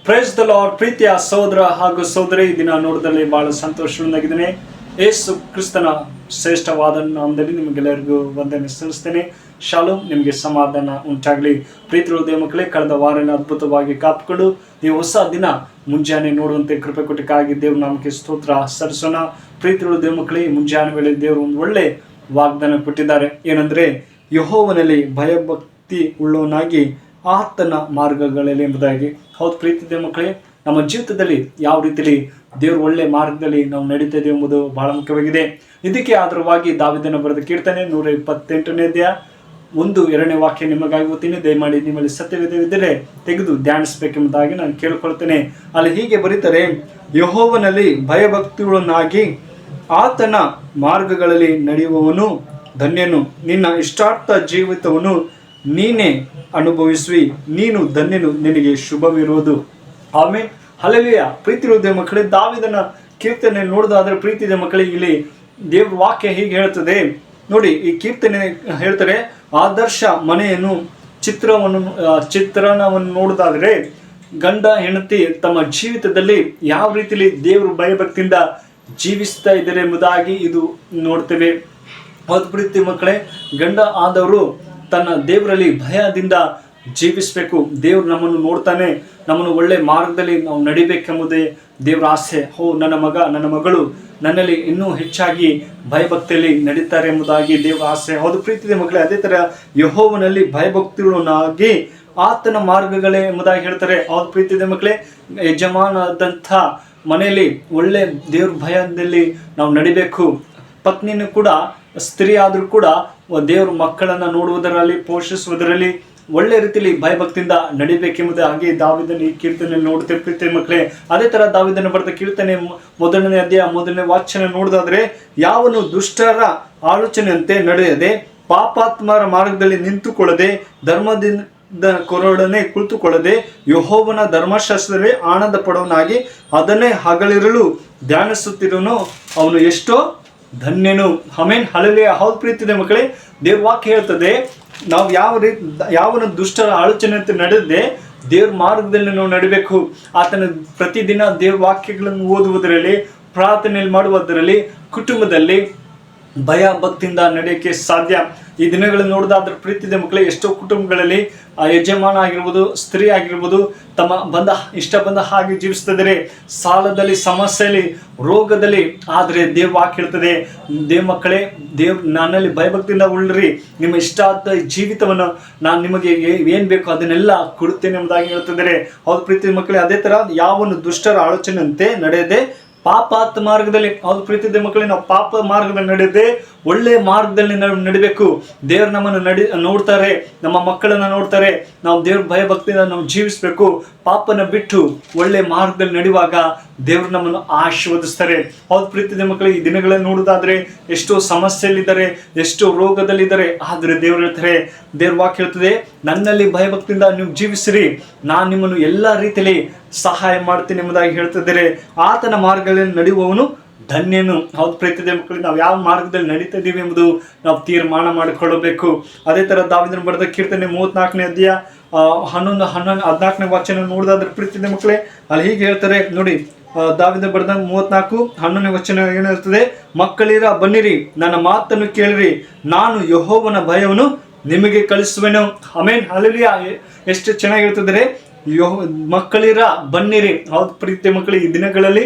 Praise the lord. ಪ್ರೀತಿಯ ಸಹೋದರ ಹಾಗೂ ಸಹೋದರಿ, ದಿನ ನೋಡದಲ್ಲಿ ಬಹಳ ಸಂತೋಷವಾಗಿದ್ದೇನೆ. ಯೇಸು ಕ್ರಿಸ್ತನ ಶ್ರೇಷ್ಠವಾದ ನಾಮದಲ್ಲಿ ನಿಮಗೆಲ್ಲರಿಗೂ ವಂದನೆ ಸಲ್ಲಿಸ್ತೇನೆ. ಶಾಲೋಮ್, ನಿಮಗೆ ಸಮಾಧಾನ ಉಂಟಾಗಲಿ. ಪ್ರೀತಿಯ ದೇವ ಮಕ್ಕಳೇ, ಕಳೆದ ವಾರನ ಅದ್ಭುತವಾಗಿ ಕಾಪಿಕೊಂಡು ನೀವು ಹೊಸ ದಿನ ಮುಂಜಾನೆ ನೋಡುವಂತೆ ಕೃಪೆ ಕೊಟ್ಟಿಗಾಗಿ ದೇವ್ರ ನಾಮಕ್ಕೆ ಸ್ತೋತ್ರ ಸಲ್ಲಿಸೋಣ. ಪ್ರೀತಿಯ ದೇವ ಮಕ್ಕಳೇ, ಮುಂಜಾನೆ ವೇಳೆ ದೇವರು ಒಂದು ಒಳ್ಳೆ ವಾಗ್ದಾನ ಕೊಟ್ಟಿದ್ದಾರೆ. ಏನಂದ್ರೆ, ಯೆಹೋವನಲ್ಲಿ ಭಯಭಕ್ತಿ ಉಳ್ಳವನಾಗಿ ಆತನ ಮಾರ್ಗಗಳಲ್ಲಿ ಎಂಬುದಾಗಿ. ಹೌದು ಪ್ರೀತಿ ದೇವ ಮಕ್ಕಳೇ, ನಮ್ಮ ಜೀವಿತದಲ್ಲಿ ಯಾವ ರೀತಿಯಲ್ಲಿ ದೇವ್ರ ಒಳ್ಳೆ ಮಾರ್ಗದಲ್ಲಿ ನಾವು ನಡೀತಾ ಇದ್ದೇವೆ ಎಂಬುದು ಬಹಳ ಮುಖ್ಯವಾಗಿದೆ. ಇದಕ್ಕೆ ಆಧಾರವಾಗಿ ದಾವೀದನ ಬರೆದ ಕೀರ್ತನೆ 128ನೇ ಅಧ್ಯಾಯ 1-2ನೇ ವಾಕ್ಯ ನಿಮಗಾಗಿ ಓದ್ತೀನಿ. ದಯಮಾಡಿ ನಿಮ್ಮಲ್ಲಿ ಸತ್ಯವಿದ್ದರೆ ತೆಗೆದು ಧ್ಯಾನಿಸಬೇಕೆಂಬುದಾಗಿ ನಾನು ಕೇಳಿಕೊಳ್ತೇನೆ. ಅಲ್ಲಿ ಹೀಗೆ ಬರೀತಾರೆ, ಯೆಹೋವನಲ್ಲಿ ಭಯಭಕ್ತಿಯುಳ್ಳವನಾಗಿ ಆತನ ಮಾರ್ಗಗಳಲ್ಲಿ ನಡೆಯುವವನು ಧನ್ಯನು. ನಿನ್ನ ಇಷ್ಟಾರ್ಥ ಜೀವಿತವನ್ನು ನೀನೇ ಅನುಭವಿಸುವಿ, ನೀನು ಧನ್ಯನು, ನಿನಗೆ ಶುಭವಿರುವುದು. ಆಮೇಲೆ ಹಲ್ಲೆಲೂಯಾ. ಪ್ರೀತಿಯ ಮಕ್ಕಳೇ, ದಾವೀದನ ಕೀರ್ತನೆ ನೋಡೋದಾದ್ರೆ ಪ್ರೀತಿಯ ಮಕ್ಕಳಿಗೆ ಇಲ್ಲಿ ದೇವ್ರ ವಾಕ್ಯ ಹೀಗೆ ಹೇಳ್ತದೆ ನೋಡಿ. ಈ ಕೀರ್ತನೆ ಹೇಳ್ತಾರೆ, ಆದರ್ಶ ಮನೆಯನ್ನು ಚಿತ್ರಣವನ್ನು ನೋಡೋದಾದ್ರೆ ಗಂಡ ಹೆಂಡತಿ ತಮ್ಮ ಜೀವಿತದಲ್ಲಿ ಯಾವ ರೀತಿಯಲ್ಲಿ ದೇವ್ರ ಭಯಭಕ್ತಿಯಿಂದ ಜೀವಿಸ್ತಾ ಇದ್ದಾರೆ ಎಂಬುದಾಗಿ ಇದು ನೋಡ್ತೇವೆ. ಹೌದು ಪ್ರೀತಿ ಮಕ್ಕಳೇ, ಗಂಡ ಆದವರು ತನ್ನ ದೇವರಲ್ಲಿ ಭಯದಿಂದ ಜೀವಿಸಬೇಕು. ದೇವ್ರು ನಮ್ಮನ್ನು ನೋಡ್ತಾನೆ, ನಮ್ಮನ್ನು ಒಳ್ಳೆ ಮಾರ್ಗದಲ್ಲಿ ನಾವು ನಡಿಬೇಕೆಂಬುದೇ ದೇವ್ರ ಆಸೆ. ನನ್ನ ಮಗ ನನ್ನ ಮಗಳು ನನ್ನಲ್ಲಿ ಇನ್ನೂ ಹೆಚ್ಚಾಗಿ ಭಯಭಕ್ತಿಯಲ್ಲಿ ನಡೀತಾರೆ ಎಂಬುದಾಗಿ ದೇವ್ರ ಆಸೆ. ಹೌದು ಪ್ರೀತಿಯ ಮಕ್ಕಳೇ, ಅದೇ ತರ ಯೆಹೋವನಲ್ಲಿ ಭಯಭಕ್ತಿಗಳನ್ನಾಗಿ ಆತನ ಮಾರ್ಗಗಳೇ ಎಂಬುದಾಗಿ ಹೇಳ್ತಾರೆ. ಹೌದು ಪ್ರೀತಿಯ ಮಕ್ಕಳೇ, ಯಜಮಾನದಂಥ ಮನೆಯಲ್ಲಿ ಒಳ್ಳೆ ದೇವ್ರ ಭಯದಲ್ಲಿ ನಾವು ನಡಿಬೇಕು. ಪತ್ನಿನೂ ಕೂಡ, ಸ್ತ್ರೀ ಆದರೂ ಕೂಡ ದೇವ್ರ ಮಕ್ಕಳನ್ನು ನೋಡುವುದರಲ್ಲಿ, ಪೋಷಿಸುವುದರಲ್ಲಿ ಒಳ್ಳೆ ರೀತಿಯಲ್ಲಿ ಭಯಭಕ್ತಿಯಿಂದ ನಡಿಬೇಕೆಂಬುದಾಗಿ ದಾವೀದನ ಈ ಕೀರ್ತನೆಯಲ್ಲಿ ನೋಡ್ತೇವೆ ಪ್ರೀತಿಯ ಮಕ್ಕಳೇ. ಅದೇ ತರ ದಾವೀದನ ಬರೆದ ಕೀರ್ತನೆ 1ನೇ ಅಧ್ಯಾಯ 1ನೇ ವಾಕ್ಯ ನೋಡೋದಾದ್ರೆ, ಯಾವನು ದುಷ್ಟರ ಆಲೋಚನೆಯಂತೆ ನಡೆಯದೆ ಪಾಪಾತ್ಮರ ಮಾರ್ಗದಲ್ಲಿ ನಿಂತುಕೊಳ್ಳದೆ ಧರ್ಮದಿಂದ ಕೊರಡನೆ ಕುಳಿತುಕೊಳ್ಳದೆ ಯೆಹೋವನ ಧರ್ಮಶಾಸ್ತ್ರದಲ್ಲಿ ಆನಂದ ಪಡುವನಾಗಿ ಅದನ್ನೇ ಹಗಲಿರಲು ಧ್ಯಾನಿಸುತ್ತಿರುವನು, ಅವನು ಎಷ್ಟೋ ಧನ್ಯನು. Amen, hallelujah. ಹೌದು ಪ್ರೀತಿಯ ಮಕ್ಕಳೇ, ದೇವ್ರ ವಾಕ್ಯ ಹೇಳ್ತದೆ, ನಾವು ಯಾವನ ದುಷ್ಟರ ಆಲೋಚನೆಯಂತೆ ನಡೆದೇ ದೇವ್ರ ಮಾರ್ಗದಲ್ಲಿ ನಾವು ನಡಿಬೇಕು. ಆತನ ಪ್ರತಿದಿನ ದೇವ್ರ ವಾಕ್ಯಗಳನ್ನು ಓದುವುದರಲ್ಲಿ, ಪ್ರಾರ್ಥನೆಯಲ್ಲಿ ಮಾಡುವುದರಲ್ಲಿ, ಕುಟುಂಬದಲ್ಲಿ ಭಯ ಭಕ್ತಿಯಿಂದ ನಡೆಯೋಕ್ಕೆ ಸಾಧ್ಯ. ಈ ದಿನಗಳನ್ನು ನೋಡೋದಾದ್ರೆ ಪ್ರೀತಿಯ ಮಕ್ಕಳೇ, ಎಷ್ಟೋ ಕುಟುಂಬಗಳಲ್ಲಿ ಯಜಮಾನ ಆಗಿರ್ಬೋದು, ಸ್ತ್ರೀ ಆಗಿರ್ಬೋದು, ತಮ್ಮ ಇಷ್ಟ ಬಂದ ಹಾಗೆ ಜೀವಿಸ್ತಿದ್ದಾರೆ. ಸಾಲದಲ್ಲಿ, ಸಮಸ್ಯೆಯಲ್ಲಿ, ರೋಗದಲ್ಲಿ. ಆದರೆ ದೇವ್ರ ವಾಕ್ಯ ಹೇಳ್ತದೆ, ದೇವ್ ಮಕ್ಕಳೇ, ನನ್ನಲ್ಲಿ ಭಯಭಕ್ತಿಯಿಂದ ಉಳ್ಳ್ರಿ, ನಿಮ್ಮ ಇಷ್ಟಾದ ಜೀವಿತವನ್ನು ನಾನು ನಿಮಗೆ ಏನ್ ಬೇಕೋ ಅದನ್ನೆಲ್ಲ ಕೊಡುತ್ತೇನೆ ಎಂಬುದಾಗಿ ಹೇಳ್ತಿದ್ದಾರೆ. ಹೌದು ಪ್ರೀತಿಯ ಮಕ್ಕಳೇ, ಅದೇ ತರ ಯಾವನು ದುಷ್ಟರ ಆಲೋಚನೆಯಂತೆ ನಡೆಯದೆ ಪಾಪಾತ್ ಮಾರ್ಗದಲ್ಲಿ. ಹೌದು ಪ್ರೀತಿಯ ಮಕ್ಕಳೇ, ನಾವು ಪಾಪ ಮಾರ್ಗದಲ್ಲಿ ನಡೆಯದೆ ಒಳ್ಳೆ ಮಾರ್ಗದಲ್ಲಿ ನಡಿಬೇಕು. ದೇವ್ರು ನಮ್ಮನ್ನು ನೋಡ್ತಾರೆ, ನಮ್ಮ ಮಕ್ಕಳನ್ನ ನೋಡ್ತಾರೆ. ನಾವು ದೇವ್ರ ಭಯಭಕ್ತಿಯಿಂದ ನಾವು ಜೀವಿಸ್ಬೇಕು. ಪಾಪನ ಬಿಟ್ಟು ಒಳ್ಳೆ ಮಾರ್ಗದಲ್ಲಿ ನಡೆಯುವಾಗ ದೇವ್ರು ನಮ್ಮನ್ನು ಆಶೀರ್ವದಿಸ್ತಾರೆ. ಹೌದು ಪ್ರೀತಿಯ ಮಕ್ಕಳೇ, ಈ ದಿನಗಳಲ್ಲಿ ನೋಡೋದಾದ್ರೆ ಎಷ್ಟೋ ಸಮಸ್ಯೆಯಲ್ಲಿದ್ದಾರೆ, ಎಷ್ಟೋ ರೋಗದಲ್ಲಿದ್ದಾರೆ. ಆದ್ರೆ ದೇವ್ರು ಹೇಳ್ತಾರೆ, ದೇವ್ರ ವಾಕ್ಯ ಹೇಳ್ತದೆ, ನನ್ನಲ್ಲಿ ಭಯಭಕ್ತಿಯಿಂದ ನೀವು ಜೀವಿಸಿರಿ, ನಾನು ನಿಮ್ಮನ್ನು ಎಲ್ಲ ರೀತಿಯಲ್ಲಿ ಸಹಾಯ ಮಾಡ್ತೀನಿ ಎಂಬುದಾಗಿ ಹೇಳ್ತಿದ್ದಾರೆ. ಆತನ ಮಾರ್ಗದಲ್ಲಿ ನಡೆಯುವವನು ಧನ್ಯನು. ಹೌದು ಪ್ರೀತಿಯ ಮಕ್ಕಳಿಗೆ, ನಾವು ಯಾವ ಮಾರ್ಗದಲ್ಲಿ ನಡೀತಾ ಇದ್ದೀವಿ ಎಂಬುದು ನಾವು ತೀರ್ಮಾನ ಮಾಡಿಕೊಳ್ಳಬೇಕು. ಅದೇ ತರ ದಾವೀದನ ಬರೆದ ಕೀರ್ತನೆ 34ನೇ ಅಧ್ಯಾಯ 14-14 ವಾಕ್ಯ ನೋಡಿದಾದ್ರೆ ಪ್ರೀತಿಯ ಮಕ್ಕಳೇ, ಅಲ್ಲಿ ಹೀಗೆ ಹೇಳ್ತಾರೆ ನೋಡಿ. ದಾವೀದ ಬರೆದ 34:11 ವಚನ ಏನು ಹೇಳ್ತದೆ, ಮಕ್ಕಳಿರ ಬನ್ನಿರಿ, ನನ್ನ ಮಾತನ್ನು ಕೇಳಿರಿ, ನಾನು ಯೆಹೋವನ ಭಯವನ್ನು ನಿಮಗೆ ಕಳಿಸುವೆನು. Amen, hallelujah. ಎಷ್ಟು ಚೆನ್ನಾಗಿ ಹೇಳ್ತಿದ್ದಾರೆ, ಮಕ್ಕಳಿರ ಬನ್ನಿರಿ. ಹೌದು ಪ್ರೀತಿಯ ಮಕ್ಕಳು, ಈ ದಿನಗಳಲ್ಲಿ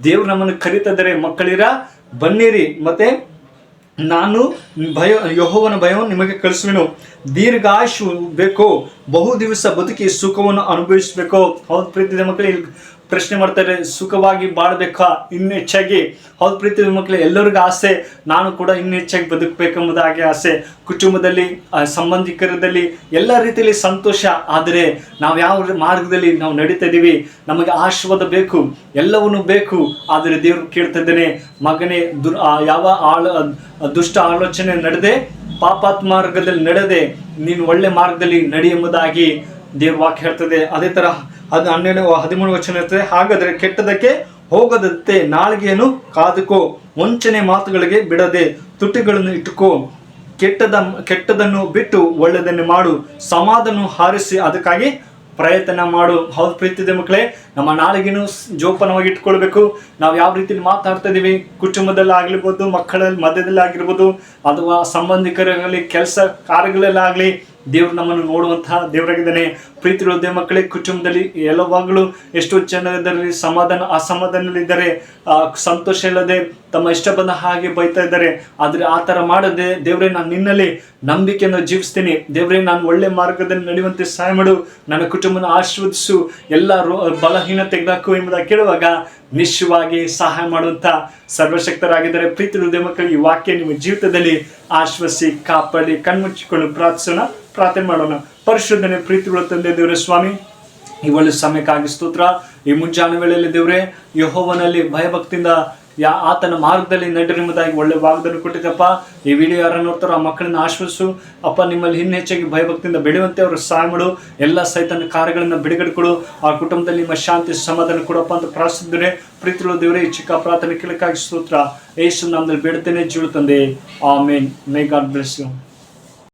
ದೇವ್ರು ನಮ್ಮನ್ನು ಕರೀತಿದ್ದಾರೆ, ಮಕ್ಕಳಿರ ಬನ್ನಿರಿ, ಮತ್ತೆ ನಾನು ಯೆಹೋವನ ಭಯವನ್ನು ನಿಮಗೆ ಕಳಿಸುವೆನು. ದೀರ್ಘಾಯುಷು ಬೇಕೋ, ಬಹು ದಿವಸ ಬದುಕಿ ಸುಖವನ್ನು ಅನುಭವಿಸಬೇಕೋ. ಹೌದು ಪ್ರೀತಿಯ ಮಕ್ಕಳು, ಪ್ರಶ್ನೆ ಮಾಡ್ತಾರೆ, ಸುಖವಾಗಿ ಬಾಳ್ಬೇಕಾ ಇನ್ನು ಹೆಚ್ಚಾಗಿ? ಹೌದು ಪ್ರೀತಿಯ ಮಕ್ಕಳು, ಎಲ್ಲರಿಗೂ ಆಸೆ, ನಾನು ಕೂಡ ಇನ್ನು ಹೆಚ್ಚಾಗಿ ಬದುಕಬೇಕೆಂಬುದಾಗಿ ಆಸೆ. ಕುಟುಂಬದಲ್ಲಿ, ಸಂಬಂಧಿಕರದಲ್ಲಿ ಎಲ್ಲ ರೀತಿಯಲ್ಲಿ ಸಂತೋಷ. ಆದರೆ ನಾವು ಯಾವ ಮಾರ್ಗದಲ್ಲಿ ನಾವು ನಡೀತಾ ಇದ್ದೀವಿ, ನಮಗೆ ಆಶೀರ್ವಾದ ಬೇಕು, ಎಲ್ಲವನ್ನೂ ಬೇಕು. ಆದರೆ ದೇವರು ಕೇಳ್ತಾ ಇದ್ದೇನೆ, ಮಗನೇ, ಯಾವ ದುಷ್ಟ ಆಲೋಚನೆ ನಡೆದೆ ಪಾಪಾತ್ ಮಾರ್ಗದಲ್ಲಿ ನಡೆದೆ ನೀನು ಒಳ್ಳೆ ಮಾರ್ಗದಲ್ಲಿ ನಡಿ ಎಂಬುದಾಗಿ ದೇವ್ರ ವಾಕ್ಯ ಹೇಳ್ತದೆ. ಅದೇ ತರ 13 ವಚನ ಇರ್ತದೆ, ಹಾಗಾದ್ರೆ ಕೆಟ್ಟದಕ್ಕೆ ಹೋಗದಂತೆ ನಾಲಿಗೆಯನ್ನು ಕಾದುಕೋ, ವಂಚನೆ ಮಾತುಗಳಿಗೆ ಬಿಡದೆ ತುಟಿಗಳನ್ನು ಇಟ್ಟುಕೋ, ಕೆಟ್ಟದನ್ನು ಬಿಟ್ಟು ಒಳ್ಳೆಯದನ್ನು ಮಾಡು, ಸಮಾಧಾನ ಹಾರಿಸಿ ಅದಕ್ಕಾಗಿ ಪ್ರಯತ್ನ ಮಾಡು. ಹೌದು ಪ್ರೀತಿದೆ ಮಕ್ಕಳೇ, ನಮ್ಮ ನಾಳೆಗಿನೂ ಜೋಪಾನವಾಗಿ ಇಟ್ಕೊಳ್ಬೇಕು. ನಾವು ಯಾವ ರೀತಿಯಲ್ಲಿ ಮಾತಾಡ್ತಾ ಇದೀವಿ, ಕುಟುಂಬದಲ್ಲಿ ಆಗಿರ್ಬೋದು, ಮಕ್ಕಳ ಮಧ್ಯದಲ್ಲಿ ಆಗಿರ್ಬೋದು, ಅಥವಾ ಸಂಬಂಧಿಕರಲ್ಲಿ ಕೆಲಸ ಕಾರ್ಯಗಳಲ್ಲಾಗಲಿ ದೇವ್ರು ನಮ್ಮನ್ನು ನೋಡುವಂತಹ ದೇವರಾಗಿದ್ದಾನೆ. ಪ್ರೀತಿ ಹೃದಯ ಮಕ್ಕಳೇ, ಕುಟುಂಬದಲ್ಲಿ ಎಲ್ಲವಾಗಲೂ ಎಷ್ಟೋ ಜನರಲ್ಲಿ ಅಸಮಾಧಾನದಲ್ಲಿದ್ದಾರೆ, ಸಂತೋಷ ಇಲ್ಲದೆ ತಮ್ಮ ಇಷ್ಟ ಬಂದ ಹಾಗೆ ಬೈತಾ ಇದ್ದಾರೆ. ಆದರೆ ಆ ಥರ ಮಾಡದೆ, ದೇವರೇ ನಾನು ನಿನ್ನಲ್ಲಿ ನಂಬಿಕೆಯನ್ನು ಜೀವಿಸ್ತೀನಿ, ದೇವರೇ ನಾನು ಒಳ್ಳೆ ಮಾರ್ಗದಲ್ಲಿ ನಡೆಯುವಂತೆ ಸಹಾಯ ಮಾಡು, ನನ್ನ ಕುಟುಂಬನ ಆಶೀರ್ವದಿಸು, ಎಲ್ಲ ಬಲಹೀನ ತೆಗೆದಾಕು ಎಂಬುದಾಗಿ ಕೇಳುವಾಗ ನಿಶ್ಚಯವಾಗಿ ಸಹಾಯ ಮಾಡುವಂಥ ಸರ್ವಶಕ್ತರಾಗಿದ್ದಾರೆ. ಪ್ರೀತಿ ಹೃದಯ ಮಕ್ಕಳಿಗೆ ಈ ವಾಕ್ಯ ನಿಮ್ಮ ಜೀವಿತದಲ್ಲಿ ಆಶ್ವಸಿ ಕಾಪಾಡಿ. ಕಣ್ಮುಚ್ಚಿಕೊಂಡು ಪ್ರಾರ್ಥನೆ ಮಾಡೋಣ. ಪರಿಶುದ್ಧನೆ ಪ್ರೀತಿಗಳ ತಂದೆ ದೇವರೇ ಸ್ವಾಮಿ, ಈ ಒಳ್ಳೆ ಸಮಯಕ್ಕಾಗಿ ಸ್ತೋತ್ರ. ಈ ಮುಂಜಾನೆ ವೇಳೆಯಲ್ಲಿ ದೇವರೇ ಯೆಹೋವನಲ್ಲಿ ಭಯಭಕ್ತಿಯಿಂದ ಆತನ ಮಾರ್ಗದಲ್ಲಿ ನಡೆಯುವುದಾಗಿ ಒಳ್ಳೆ ವಾಗ್ದಾನ ಕೊಟ್ಟಿದ್ದಪ್ಪ. ಈ ವಿಡಿಯೋ ಯಾರು ನೋಡ್ತಾರೋ ಆ ಮಕ್ಕಳನ್ನ ಆಶ್ವಾಸು ಅಪ್ಪ, ನಿಮ್ಮಲ್ಲಿ ಇನ್ನೂ ಹೆಚ್ಚಾಗಿ ಭಯಭಕ್ತಿಯಿಂದ ಬೆಳೆಯುವಂತೆ ಅವರು ಸಹಾಯ ಮಾಡು. ಎಲ್ಲ ಸೈತನ ಕಾರ್ಯಗಳನ್ನು ಬಿಡುಗಡೆ ಕೊಡು, ಆ ಕುಟುಂಬದಲ್ಲಿ ನಿಮ್ಮ ಶಾಂತಿ ಸಮಾಧಾನ ಕೊಡಪ್ಪ ಅಂತ ಪ್ರಾರ್ಥಿಸಿದ್ದೇನೆ. ಪ್ರೀತಿಗಳು ದೇವರೇ, ಈ ಚಿಕ್ಕ ಪ್ರಾರ್ಥನೆ ಕೇಳಕ್ಕಾಗಿ ಸ್ತೋತ್ರ. ಯೇಸು ನಾಮದಲ್ಲಿ ಬೇಡುತ್ತೇನೆ ಜೀವ ತಂದೆ, amen. May God bless you.